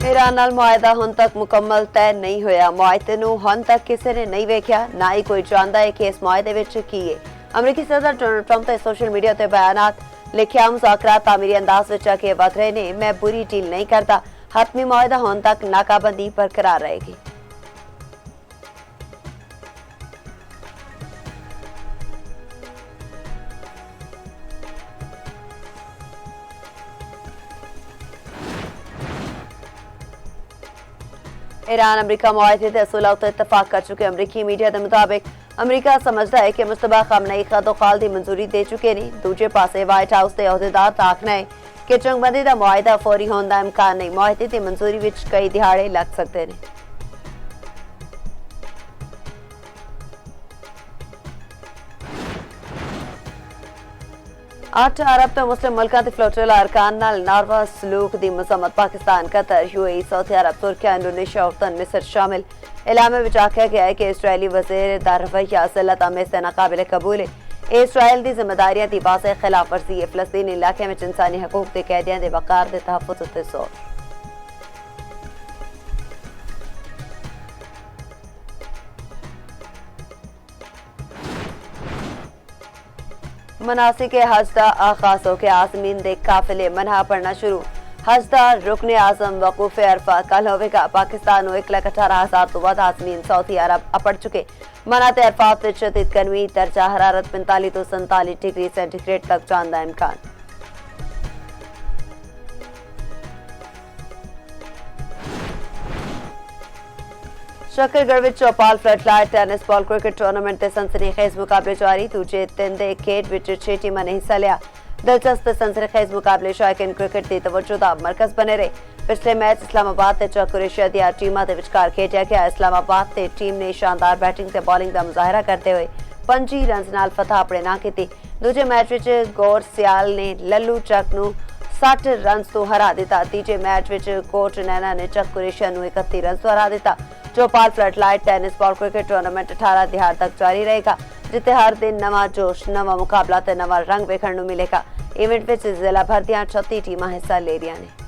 Iran नाल मुआहदा हुण तक मुकम्मल तय नहीं होया। मुआहदे नूं हुण तक किसी ने नहीं वेख्या, ना ही कोई जानदा है कि इस मुआहदे विच की है। अमरीकी सदर डोनाल्ड ट्रंप ने सोशल मीडिया ते बयानात लिखिया, मुज़ाकरात तामीरी अंदाज विच अगे वध रहे ने, मैं बुरी डील नहीं करता। हतमी मुआहदा हुण तक नाकाबंदी बरकरार रहेगी। ईरान अमरीका मुआहदे ते सुलह उत्ते इतफाक कर चुके। अमरीकी मीडिया के मुताबिक अमरीका समझदा है कि मुश्तबा खमनई खतोखाल की मंजूरी दे चुके ने। दूजे पासे व्हाइट हाउस के अहदेदार का आखना है कि जंगबंदी का मुआहदा फौरी होने का इम्कान नहीं। मुआहदे की मंजूरी विच कई दिहाड़े लग सकते हैं। 8 अरब तो मुस्लिम मुल्कों के फ्लोटिला अरकान नाल नारवा सलूक की मजम्मत। पाकिस्तान, कतर, यूएई, सऊदी अरब, तुर्किया, इंडोनेशिया, उर्दन, मिस्र शामिल। एलामे में आख्या गया है कि इसराइली वज़ीर दा रवैया ज़िल्लत आमेज़ ते नाकाबिल कबूल है। इसराइल की जिम्मेदारियां की वाज़ेह खिलाफ वर्जी है। फ़लस्तीनी इलाके में इंसानी हकूक के कैदियों के वकार के तहफ़्फ़ुज़ उत्ते ज़ोर। मनासिक हज का आगाज हो गया। आज़मीन दे काफिले मना पड़ना शुरू। हज का रुकन आजम वकूफ अरफा कल होगा। पाकिस्तान 1,18,000 तो वध आज़मीन सऊदी अरब अपड़ चुके। मनाते अरफात विच शदीद गर्मी, दर्जा हरारत 45 तो 47 डिग्री सेंटीग्रेड तक जाने का इम्कान। शकरगढ़ में Chaupal floodlight tennis ball cricket tournament के सनसनीखेज मुकाबले जारी। दूजे दिन दे खेड विच 6 टीमां ने हिस्सा लिया। दिलचस्प सनसनीखेज मुकाबले शायकीन क्रिकेट की तवज्जो का मरकज बने रहे। पिछले मैच इस्लामाबाद ते चक कुरैशिया दी टीमां दे विचकार खेडिया गया। इस्लामाबाद ते टीम ने शानदार बैटिंग ते बॉलिंग का मुजाहरा करते हुए 25 रन नाल फतह अपने नां की। दूजे मैच विच गौर सियाल ने लल्लू चक नूं 60 रन तो हरा दिता। तीजे मैच विच कोट नैना ने चक कुरैशिया नूं 31 रन तो हरा दिता। Chaupal floodlight tennis ball cricket tournament 18 दिहाड़ तक जारी रहेगा, जिते हर दिन नवा जोश, नवा मुकाबला ते नवा रंग वेखण नूं मिलेगा। इवेंट विच जिला भर दी 36 टीमां हिस्सा ले रही ने।